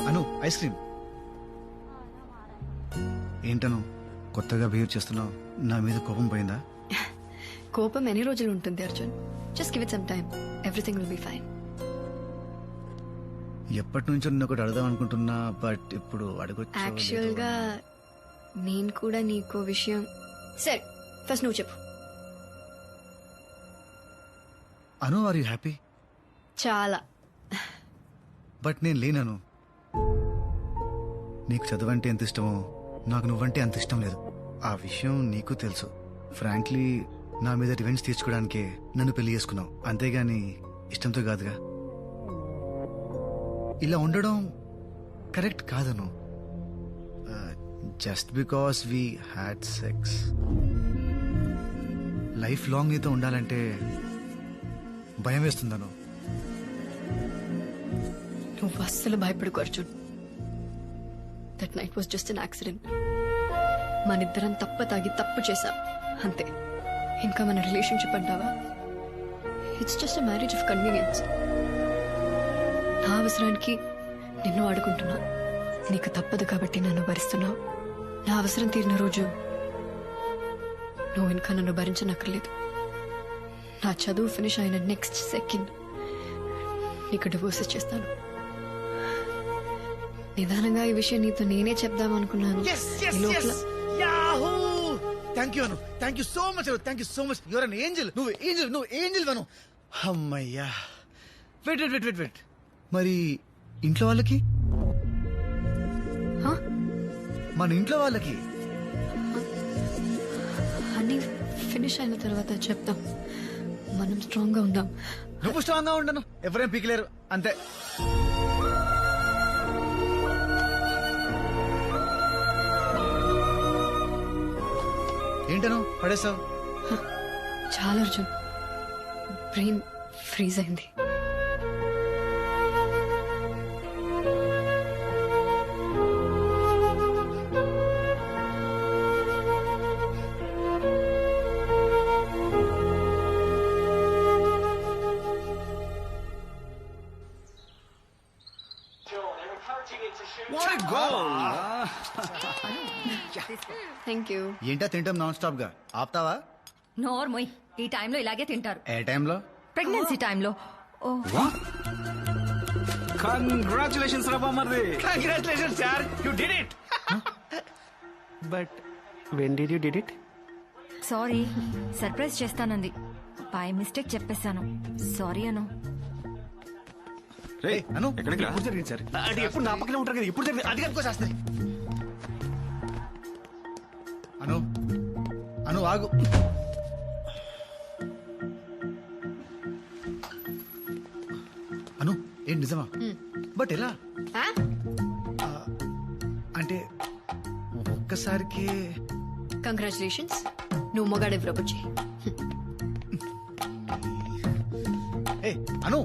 అను ice cream ఏంటను కొత్తగా behave చేస్తున్నావు? నా మీద కోపం పోయిందా? కోపం ఎన్ని రోజులు ఉంటుంది Arjun? Just give it some time, everything will be fine. ఎప్పటి నుంచో నేను ఒకటి అడదాం అనుకుంటున్నా, బట్ ఇప్పుడు అడగొచ్చు. యాక్చువల్ గా నేను కూడా నీకో విషయం. సరే ఫస్ట్ నువ్వు చెప్పు. అను ఆర్ యూ హ్యాపీ? చాలా. బట్ నేను లేనను. నీకు చదువు అంటే ఎంత ఇష్టమో నాకు నువ్వంటే అంత ఇష్టం లేదు. ఆ విషయం నీకు తెలుసు. ఫ్రాంక్లీ నా మీద రివెంజ్ తీర్చుకోవడానికే నన్ను పెళ్లి చేసుకున్నావు, అంతేగాని ఇష్టంతో కాదుగా. ఇలా ఉండడం కరెక్ట్ కాదను. Just because we had sex life long నీతో ఉండాలంటే భయం వేస్తుందను. నువ్వు అస్సలు భయపడుకో Arjun. That night was just an accident. మనిద్దరం తాగి తప్పు చేశాం అంతే. ఇంకా మన రిలేషన్షిప్ అంటావా? It's just a marriage of convenience. నా అవసరానికి నిన్ను ఆడుకుంటున్నా, నీకు తప్పదు కాబట్టి నన్ను భరిస్తున్నావు. నా అవసరం తీరిన రోజు నువ్వు ఇంకా నన్ను భరించనక్కర్లేదు. నా చదువు ఫినిష్ అయిన నెక్స్ట్ సెకండ్ నీకు డివోర్స్ చేస్తాను. నిదానంగా ఈ విషయం నీతో నేనే చెప్దామనుకున్నాను. Thank you Anu, thank you so much Anu, thank you so much. You're an angel. నువ్వు ఏంజల్, నువ్వు ఏంజల్ అను. అమ్మయ్యా. వెయిట్ వెయిట్ వెయిట్ వెయిట్ మరి ఇంట్లో వాళ్ళకి? మన ఇంట్లో వాళ్ళకి అన్ని ఫినిష్ అయిన తర్వాత చెప్తాం. మనం స్ట్రాంగ్ గా ఉందాం. నువ్వు స్ట్రాంగ్ గా ఉండను, ఎవరేం పీకలేరు అంతే. ఏంటను పడేసావు? చాలా అర్జున్, బ్రెయిన్ ఫ్రీజ్ అయింది. Thank you. ఏంటా తింటాం నాన్ స్టాప్ గా? ఆపుతావా? నోర్మోయ్, ఈ టైంలో ఇలాగే తింటారు. ఏ టైంలో? ప్రెగ్నెన్సీ టైంలో. కంగ్రాచులేషన్స్ రా బామ్మర్ది. Congratulations sir, you did it. But when did you did it? Sorry, surprise చేస్తానంది. బై మిస్టేక్ చెప్పేశాను. సారీ అను. రే అను ఎక్కడికి రా? ఇప్పుడు జరిగింది సార్. అది ఎప్పుడు నా పక్కనే ఉంటారు కదా, ఇప్పుడు జరిగింది. అది కనుకోసేస్తాయి. అను అను ఆగు. అను ఏంటి నిజమా? బట్ ఎలా? అంటే ఒక్కసారికి. కంగ్రాచులేషన్స్, నువ్వు మొగాడే ప్రపోజ్. ఏ అను,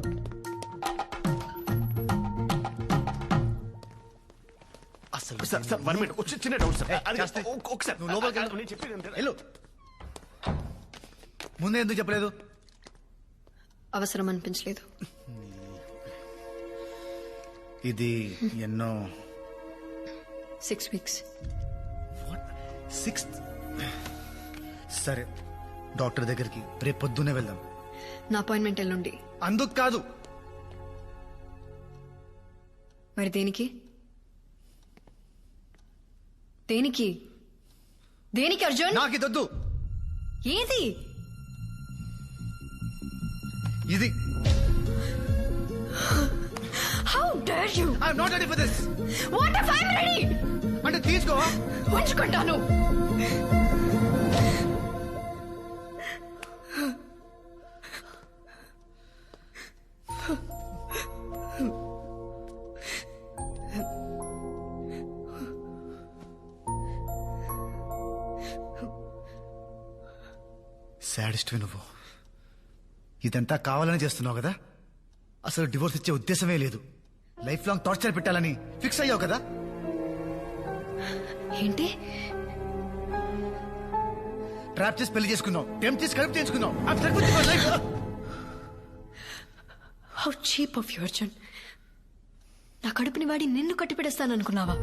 అసలు సార్ సార్ 1 మినిట్, చిన్న డౌట్ సార్. అది చేస్తే. ఒకసారి నువ్వు లోపలికి వెళ్ళు. నేను చెప్పేది అంతే. వెళ్ళు. ముందే ఎందుకు చెప్పలేదు? అవసరం అనిపించలేదు. ఇది ఎన్నో 6 weeks. 6th. సరే, డాక్టర్ దగ్గరికి రేపు పొద్దున్నే వెళ్దాం. నా అపాయింట్మెంట్ ఎల్లుండి. అందుకు కాదు. మరి దేనికి? దేనికి? దేనికి అర్జున్? నాకు ఇదొద్దు. ఏది? ఇది. How dare you? I'm not ready for this. What if I'm ready? అంటే తీసుకో. ఉంచుకుంటాను. సాడిస్ట్ నువ్వు. ఇదంతా కావాలని చేస్తున్నావు కదా. అసలు డివోర్స్ ఇచ్చే ఉద్దేశమే లేదు. లైఫ్ లాంగ్ టార్చర్ పెట్టాలని ఫిక్స్ అయ్యావు కదా. ఏంటి? ట్రాప్ చేసి పెళ్లి చేసుకున్నావు, టెంప్ట్ చేసి కడుపు చేసుకున్నావు. How cheap of you Arjun. నా కడుపుని వాడి నిన్ను కట్టిపెడేస్తాననుకున్నావా?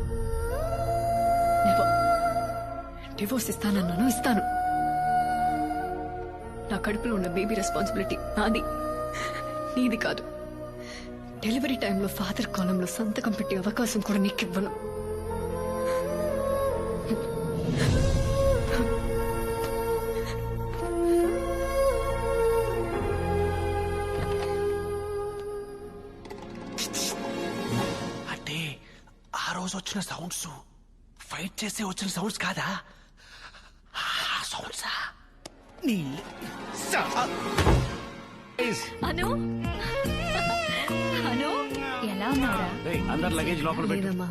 డివోర్స్ ఇస్తానన్నాను, ఇస్తాను. నా కడుపులో ఉన్న బేబీ రెస్పాన్సిబిలిటీ నాది, నీది కాదు. డెలివరీ టైంలో ఫాదర్ కాలంలో సంతకం పెట్టే అవకాశం కూడా నీకు ఇవ్వను. అంటే ఆ రోజు వచ్చిన సౌండ్స్ ఫైట్ చేస్తే వచ్చిన సౌండ్స్ కాదా? సౌండ్సా? అను అను ఎలా ఉన్నారా? అందరు లగేజ్ లోపల పెట్టు. లేదమ్మా.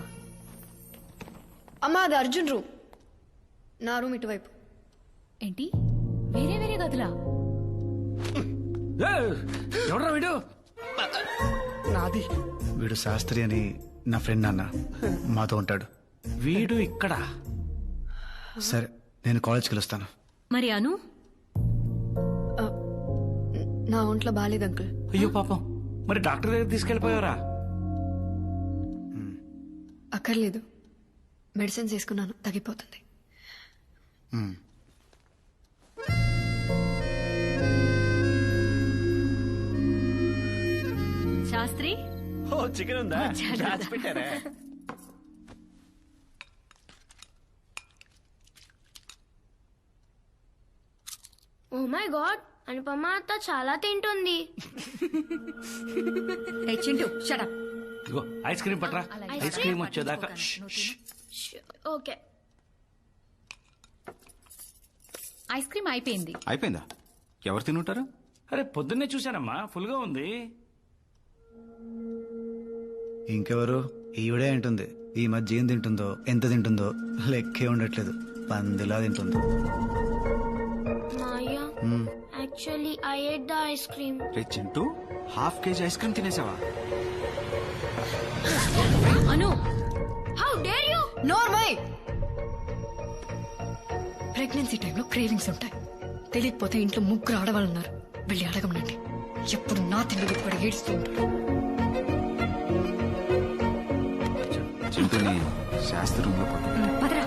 అమ్మా, అది అర్జున్ రూమ్. నా రూమ్ ఇటువైపు. ఏంటి వేరే వేరే గదులా? ఎవడ్రా వీడు? నాది. వీడు శాస్త్రి అని నా ఫ్రెండ్ నాన్న, మాతో ఉంటాడు. వీడు ఇక్కడ. సరే, నేను కాలేజ్కి వెళ్ళొస్తాను. మరి అను? నా ఒంట్లో బాగాలేదు అంకుల్. అయ్యో పాపం, మరి డాక్టర్ దగ్గర తీసుకెళ్లిపోయారా? అక్కర్లేదు, మెడిసిన్స్ వేసుకున్నాను, తగ్గిపోతుంది. శాస్త్రి, ఓ చికెన్ ఉందా? దాచి పెట్టారా? ఓ మై గాడ్, అనుపమ అత్త చాలా తింటుంది. Chintu shut up. ఇగో ఐస్ క్రీమ్ పట్రా. ఐస్ క్రీమ్ వచ్చేదాకా. ఓకే. ఐస్ క్రీమ్ అయిపోయింది. అయిపోయిందా? ఎవరు తినుంటారు? అరే పొద్దున్నే చూశానమ్మా, ఫుల్ గా ఉంది. ఇంకెవరు? ఈవిడే ఉంటుంది. ఈ మధ్య ఏం తింటుందో, ఎంత తింటుందో లెక్కే ఉండట్లేదు. పందిలా తింటుందో. Maya, actually I ate the ice cream. రే చింటూ, ½ కేజీ ఐస్ క్రీమ్ తినేసావా? Anu, how dare you! నోర్మై. ప్రెగ్నెన్సీ టైంలో క్రేవింగ్స్ ఉంటాయి. తెలియకపోతే ఇంట్లో ముగ్గురు ఆడవాళ్ళు ఉన్నారు, వెళ్ళి అడగమనండి. ఎప్పుడు నా తిండి కూడా ఏడుస్తూ ఉంటారు. చింటూని శాస్త్రి రూమ్ లో పట్టు. పదరా.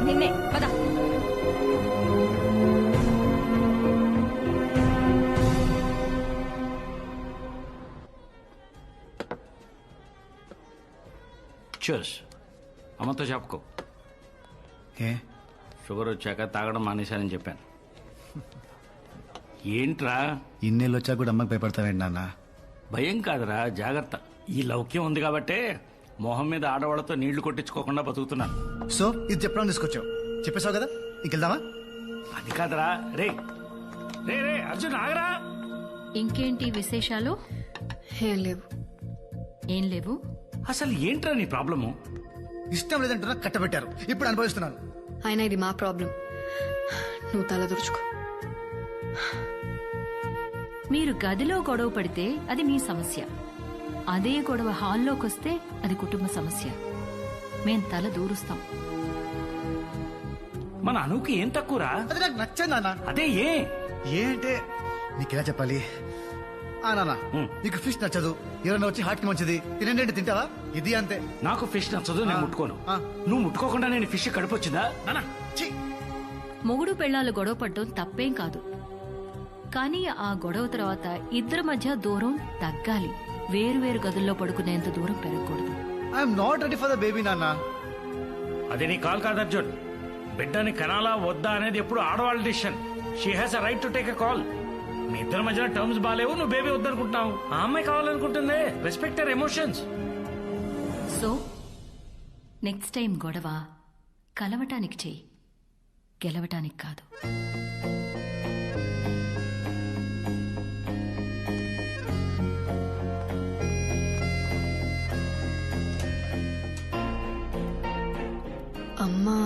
నిన్నే పద. చూస్, అమ్మతో చెప్పుకో. ఏ? షుగర్ వచ్చాక తాగడం మానేశానని చెప్పాను. ఏంట్రా ఇన్నేళ్ళు వచ్చాక కూడా అమ్మకి భయపడతావేంటి నాన్న? భయం కాదురా, జాగ్రత్త. ఈ లౌక్యం ఉంది కాబట్టే మొహం మీద ఆడవాళ్లతో నీళ్లు కొట్టించుకోకుండా బతుకుతున్నాను. సో ఇది చెప్పడం తీసుకొచ్చావు, చెప్పేశావు కదా, ఇంకెళ్దామా? అది కాదురా. రే రే రే అర్జున్, ఆగరా. ఇంకేంటి విశేషాలు? ఏం లేవు. ఏం లేవు? అసలు ఏంట్రా నీ ప్రాబ్లము? ఇష్టం లేదంటున్నా, కట్టబెట్టారు, ఇప్పుడు అనుభవిస్తున్నాను. అయినా ఇది మా ప్రాబ్లం, నువ్వు తల దురుచుకో. మీరు గదిలో గొడవ పడితే అది మీ సమస్య, అదే గొడవ హాల్లోకి వస్తే అది కుటుంబ సమస్య. మేం తల దూరుస్తాం. మన అనుకి ఏం తక్కువరా? అది నాకు నచ్చదు నాన్న. అదే ఏ అంటే నీకెలా చెప్పాలి? నాన్న, నీకు ఫిష్ నచ్చదు, ఎవరైనా వచ్చి హార్ట్ కి మంచిది తినండి అంటే తింటావా? ఇది అంతే. నాకు ఫిష్ నచ్చదు, నేను ముట్టుకోను. నువ్వు ముట్టుకోకుండా నేను ఫిష్ కడుపొచ్చిందా? మొగుడు పెళ్ళాలు గొడవ పడ్డం తప్పేం కాదు, కానీ ఆ గొడవ తర్వాత ఇద్దరి మధ్య దూరం తగ్గాలి. వేరు గదుల్లో పడుకునేంత దూరం పెరగకూడదు. I'm not ready for the baby నాన్న. అది నీ కాల్ కాదు అర్జున్. బిడ్డని కనాలా వద్దా అనేది ఎప్పుడు ఆడవాళ్ళ decision. She has a right to take a call. మీ ఇద్దరి మధ్యన టర్మ్స్ బాలేవు, నువ్వు బేబీ వద్దనుకుంటున్నావు, ఆ అమ్మాయి కావాలనుకుంటుంది. Respect her emotions. So next time గొడవ కలవటానికి చెయ్యి, గెలవటానికి కాదు. అమ్మా,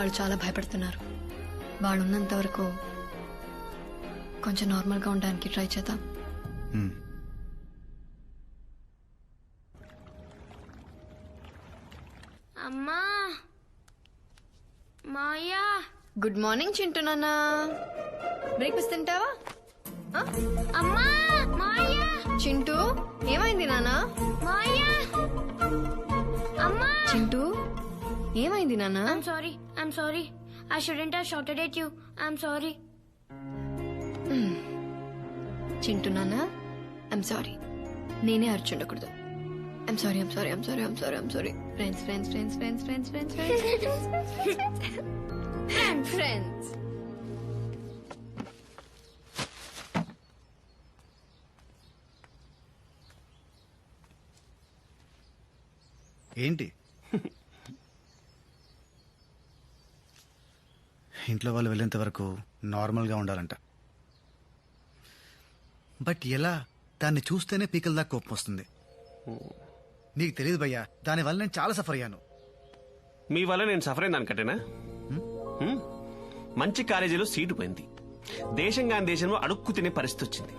వాళ్ళు చాలా భయపడుతున్నారు. వాళ్ళు ఉన్నంత వరకు కొంచెం నార్మల్గా ఉండడానికి ట్రై చేద్దాం. అమ్మా మాయా. గుడ్ మార్నింగ్ చింటూ నాన్న. బ్రేక్ఫాస్ట్ తింటావా? అమ్మా మాయా. చింటూ ఏమైంది నాన్న? మాయా. అమ్మా. చింటూ ఏమైంది నాన్న? I'm sorry. I shouldn't have shouted at you. I'm sorry. Chintu నాన్న, ఐమ్ సారీ. నేనే అర్చుండకూడదు. I'm sorry. Friends. ఏంటి ఇంట్లో వాళ్ళు వెళ్ళేంత వరకు నార్మల్గా ఉండాలంట. బట్ ఎలా? దాన్ని చూస్తేనే పీకల దాకా కోపం వస్తుంది. నీకు తెలియదు భయ్యా, దానివల్ల నేను చాలా సఫర్ అయ్యాను. మీ వల్ల నేను సఫర్ అయిన దానికంటేనా? మంచి కాలేజీలో సీటు పోయింది, దేశం కాని దేశంలో అడుక్కు తినే పరిస్థితి వచ్చింది.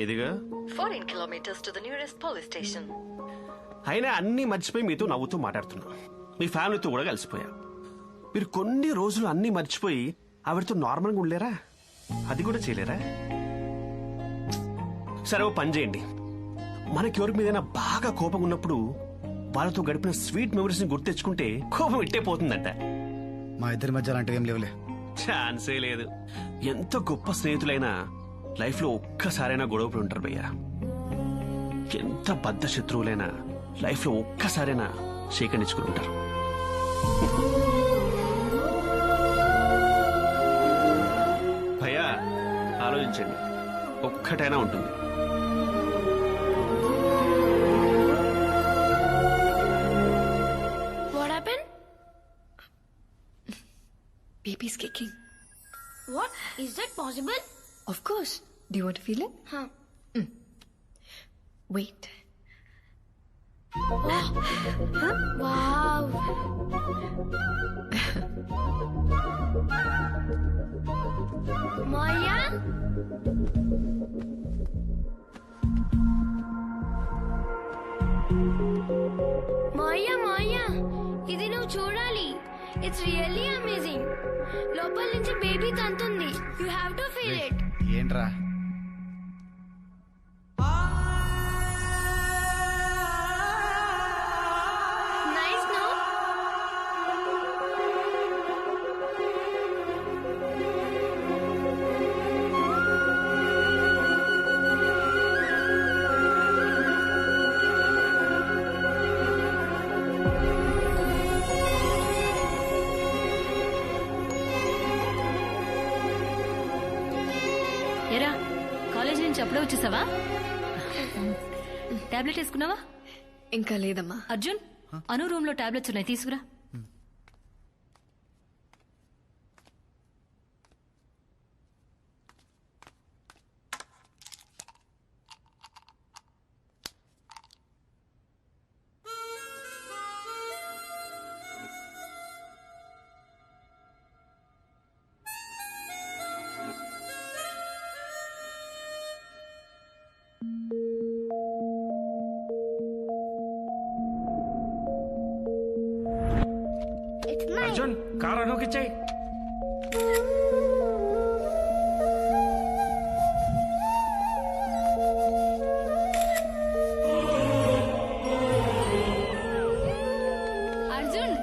ఇదిగా 14 kilometers to the nearest police station. అయినా అన్ని మర్చిపోయి మీతో నవ్వుతూ మాట్లాడుతున్నా. మీ ఫ్యామిలీతో కూడా కలిసిపోయా. మీరు కొన్ని రోజులు అన్ని మర్చిపోయి ఆవిడతో నార్మల్గా ఉండలేరా? అది కూడా చేయలేరా? సరే ఓ పని చేయండి, మనకెవరి మీదైనా బాగా కోపం ఉన్నప్పుడు వాళ్ళతో గడిపిన స్వీట్ మెమరీస్ ని గుర్తు తెచ్చుకుంటే కోపం ఇట్టే పోతుందంట. మా ఇద్దరి మధ్య అలాంటివి ఏం లేవులే. ఛాన్సే లేదు. ఎంత గొప్ప స్నేహితులైనా లైఫ్ లో ఒక్కసారైనా గొడవపడి ఉంటారు భయ్యా. ఎంత బద్ద శత్రువులైనా లైఫ్ లో ఒక్కసారైనా శేఖరించుకుని ఉంటారు. భయ్యా ఆలోచించండి, ఒక్కటైనా ఉంటుంది. What happened? Baby's kicking. What? Is that possible? Of course. Do you want to feel it? Huh. Wait. Wow. Maya? Maya, ఇది నువ్వు చూడాలి. It's really amazing. లోపల నుంచి బేబీ తంతుంది. You have to feel it. ఏంట్రా? Nice, no? ఎరా, college నుంచి అప్పుడే వచ్చేసావా? టాబ్లెట్ వేసుకున్నావా? ఇంకా లేదమ్మా. అర్జున్, అను రూమ్ లో టాబ్లెట్స్ ఉన్నాయి, తీసుకురా. అర్జున్, కార్ అనుకిచ్చాయి. అర్జున్,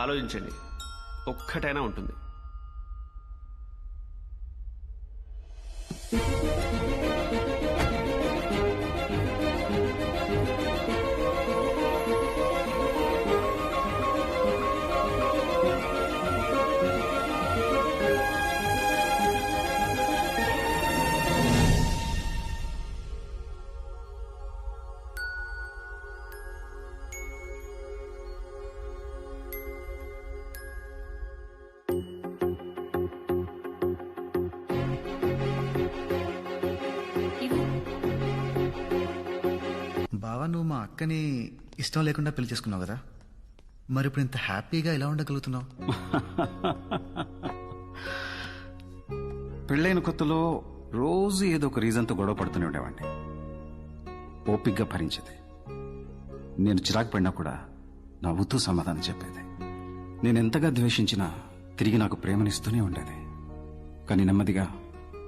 ఆలోచించండి, ఒక్కటైనా ఉంటుంది. అక్కని ఇష్టం లేకుండా పెళ్లి చేసుకున్నావు కదా, మరి ఇప్పుడు ఇంత హ్యాపీగా ఎలా ఉండగలుగుతున్నావు? పెళ్ళైన కొత్తలో రోజు ఏదో ఒక రీజన్తో గొడవ పడుతూనే ఉండేవాడిని. ఓపిగ్గా భరించేది. నేను చిరాకు పడినా కూడా నవ్వుతూ సమాధానం చెప్పేది. నేను ఎంతగా ద్వేషించినా తిరిగి నాకు ప్రేమనిస్తూనే ఉండేది. కానీ నెమ్మదిగా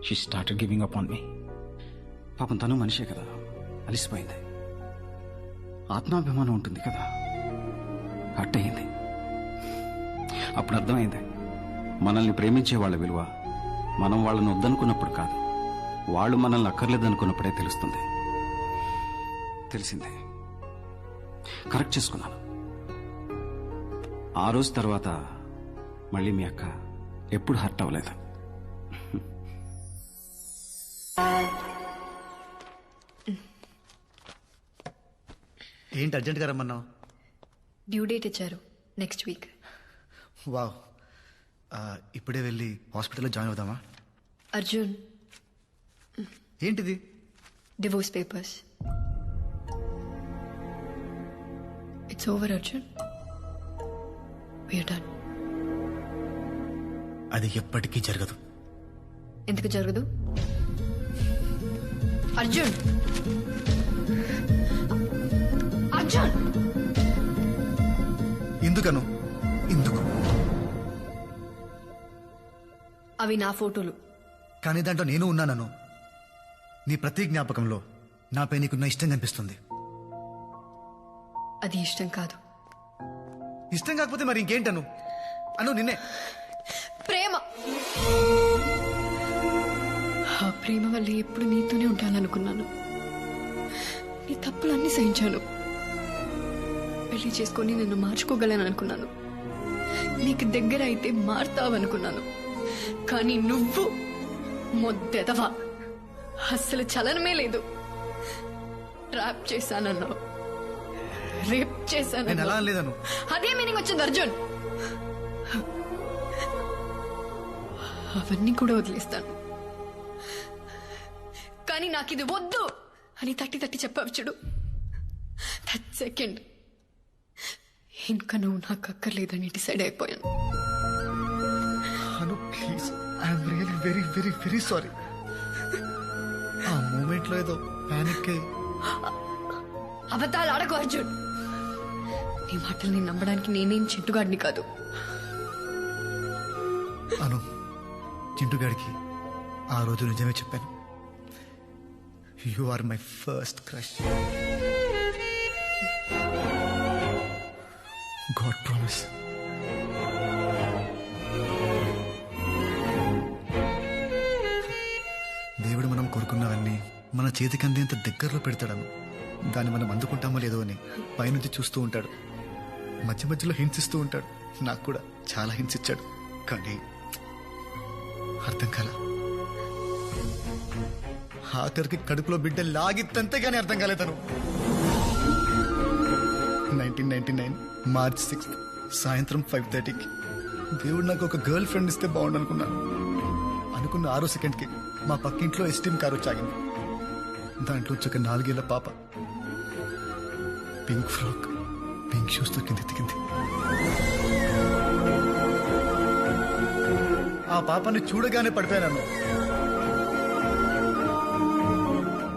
she started giving up on me. పాపం తను మనిషే కదా, అలిసిపోయింది. ఆత్మాభిమానం ఉంటుంది కదా, హర్ట్ అయింది. అప్పుడు అర్థమైంది, మనల్ని ప్రేమించే వాళ్ళ విలువ మనం వాళ్ళని వద్దనుకున్నప్పుడు కాదు, వాళ్ళు మనల్ని అక్కర్లేదనుకున్నప్పుడే తెలుస్తుంది. తెలిసిందే, కరెక్ట్ చేసుకున్నాను. ఆ రోజు తర్వాత మళ్ళీ మీ అక్క ఎప్పుడు హర్ట్ అవ్వలేదు. ఏంటి అర్జెంట్గా రమ్మన్నావు? డ్యూ డేట్ ఇచ్చారు, నెక్స్ట్ వీక్. వావ్, ఇప్పుడే వెళ్ళి హాస్పిటల్లో జాయిన్ అవుదామా? అర్జున్, ఏంటిది? Divorce papers. It's over Arjun, we're done. అది ఎప్పటికీ జరగదు. ఎందుకు జరగదు? అర్జున్, అర్జున్, ఎందుకను? ఎందుకు? అవి నా ఫోటోలు. కానీ దాంట్లో నేను ఉన్నానను. నీ ప్రతి జ్ఞాపకంలో నాపై నీకున్న ఇష్టం కనిపిస్తుంది. అది ఇష్టం కాదు. ఇష్టం కాకపోతే మరి ఇంకేంటను? అను, నిన్నే. ప్రేమ. ఆ ప్రేమ వల్ల ఎప్పుడు నీతోనే ఉంటాననుకున్నాను. నీ తప్పులన్నీ సహించాను. పెళ్లి చేసుకొని నిన్ను మార్చుకోగలను అనుకున్నాను. నీకు దగ్గర అయితే మారుతావనుకున్నాను. కానీ నువ్వు మొద్దెదవా, అస్సలు చలనమే లేదు. ట్రాప్ చేశానన్నావు, రేప్ నేను చేశాను. అలా లేదను. అదే మీనింగ్ వచ్చింది అర్జున్. అవన్నీ కూడా వదిలేస్తాను. కానీ నాకు ఇది వద్దు అని తట్టి తట్టి చెప్పావు చూడు, దట్ సెకండ్ ఇంకా నువ్వు నాకు అక్కర్లేదని డిసైడ్ అయిపోయాను. Anu, please, I'm really very very very sorry. ఆ మూమెంట్ లో ఏదో పానిక్ అయ్యి. అబద్ధాలు ఆడకు అర్జున్. నీ మాటల్ని నమ్మడానికి నేనేం చింటుగాడిని కాదు. అను, చింటుగాడికి ఆ రోజు నిజమే చెప్పాను. You are my first crush. God promise. దేవుడు మనం కోరుకున్నవన్నీ మన చేతికి అందేంత దగ్గరలో పెడతాడను. దాన్ని మనం అందుకుంటామో లేదో అని పైనుంచి చూస్తూ ఉంటాడు. మధ్య మధ్యలో హింసిస్తూ ఉంటాడు. నాకు కూడా చాలా హింసించాడు, కానీ అర్థం కాల. ఆఖరికి కడుపులో బిడ్డ లాగి తంతేగానే అర్థం కాలేదను. 1999 మార్చ్ 6 సాయంత్రం 5:30కి దేవుడు నాకు ఒక గర్ల్ ఫ్రెండ్ ఇస్తే బాగుండు అనుకున్నాను. అనుకున్న 6 సెకండ్కి మా పక్కింట్లో ఎస్టీమ్ కారు వచ్చాగింది. దాంట్లో ఒక 4 ఏళ్ల పాప పింక్ ఫ్రాక్, పింక్ షూస్ తో కింద ఎత్తికింది. ఆ పాపని చూడగానే పడిపోయాను.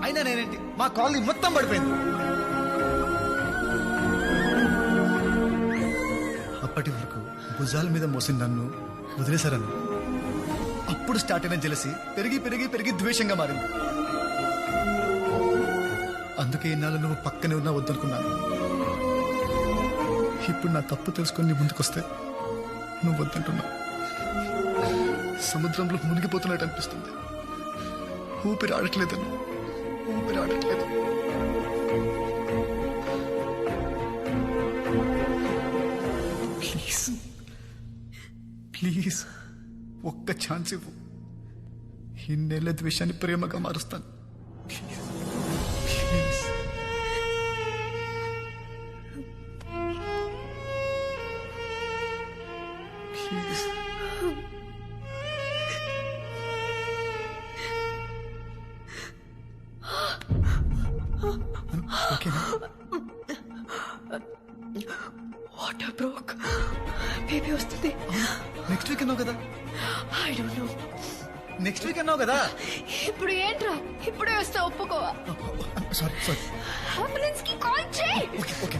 అయినా నేనేంటి, మా కాలనీ మొత్తం పడిపోయింది. అప్పటి వరకు భుజాల మీద మోసిన నన్ను వదిలేశారను. అప్పుడు స్టార్ట్ అయిన జెలసీ పెరిగి పెరిగి పెరిగి ద్వేషంగా మారింది. అందుకే ఇన్నాళ్ళు నువ్వు పక్కనే ఉన్నా వద్దనుకున్నాను. ఇప్పుడు నా తప్పు తెలుసుకొని నీ ముందుకొస్తే నువ్వు వద్దంటున్నావు. సముద్రంలో మునిగిపోతున్నట్టు అనిపిస్తుంది. ఊపిరి ఆడట్లేదను, ఊపిరి ఆడట్లేదు. ప్లీజ్ ప్లీజ్ ఒక్క ఛాన్స్ ఇవ్వు. ఇన్నేళ్ల ద్వేషాన్ని ప్రేమగా మారుస్తాను. Please please. ప్లీజ్. ఓకేనా? Water broke. బేబీ వస్తుంది. నెక్స్ట్ వీక్ అన్నావు కదా. I don't know. Next week అన్నావు కదా. ఇప్పుడు ఏంట్రా ఇప్పుడే వస్తా ఒప్పుకోవా? సారీ. అంబులెన్స్ కి కాల్ చేయి. ఓకే.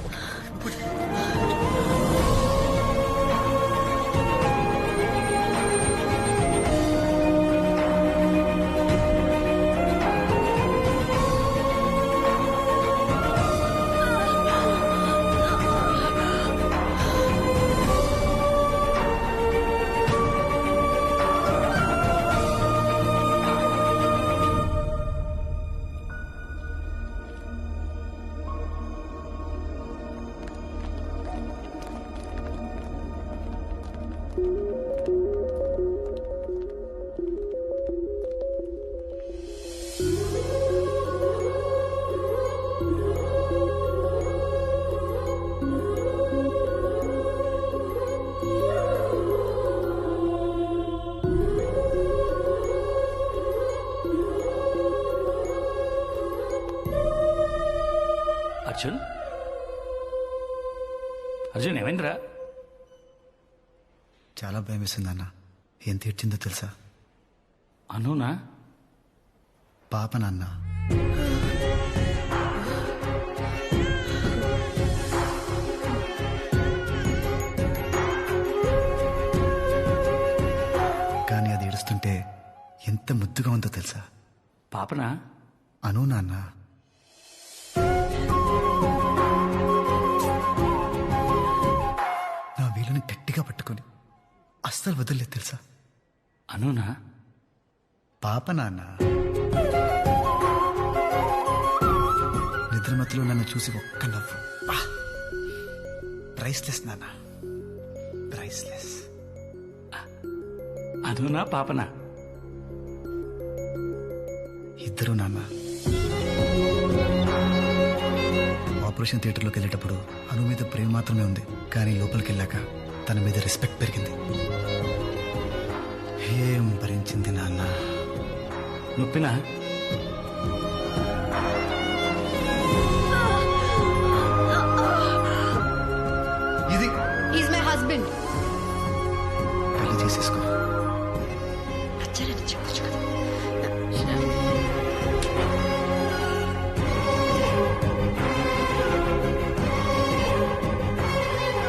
అర్జున్ ఏమైందిరా? చాలా భయం వేసింది అన్న. ఎంత ఏడ్చిందో తెలుసా? అనునా? పాప నాన్న. కానీ అది ఏడుస్తుంటే ఎంత ముద్దుగా ఉందో తెలుసా? పాపనా? అను నాన్న. నా వీలుని గట్టిగా పట్టుకొని అస్సలు వదలలేదు తెలుసా? అనునా? పాప నాన్న. నిద్రమతిలో నన్ను చూసి ఒక్క నవ్వు. ప్రైస్లెస్ నాన్న, ప్రైస్లెస్. అనునా పాపనా? ఇద్దరు నాన్న. ఆపరేషన్ థియేటర్లోకి వెళ్ళేటప్పుడు అను మీద ప్రేమ మాత్రమే ఉంది, కానీ లోపలికి వెళ్ళాక తన మీద రెస్పెక్ట్ పెరిగింది. ఏం భరించింది నాన్న. నొప్పినా? ఇది హీస్ మై హస్బెండ్. పెళ్లి చేసేసుకో.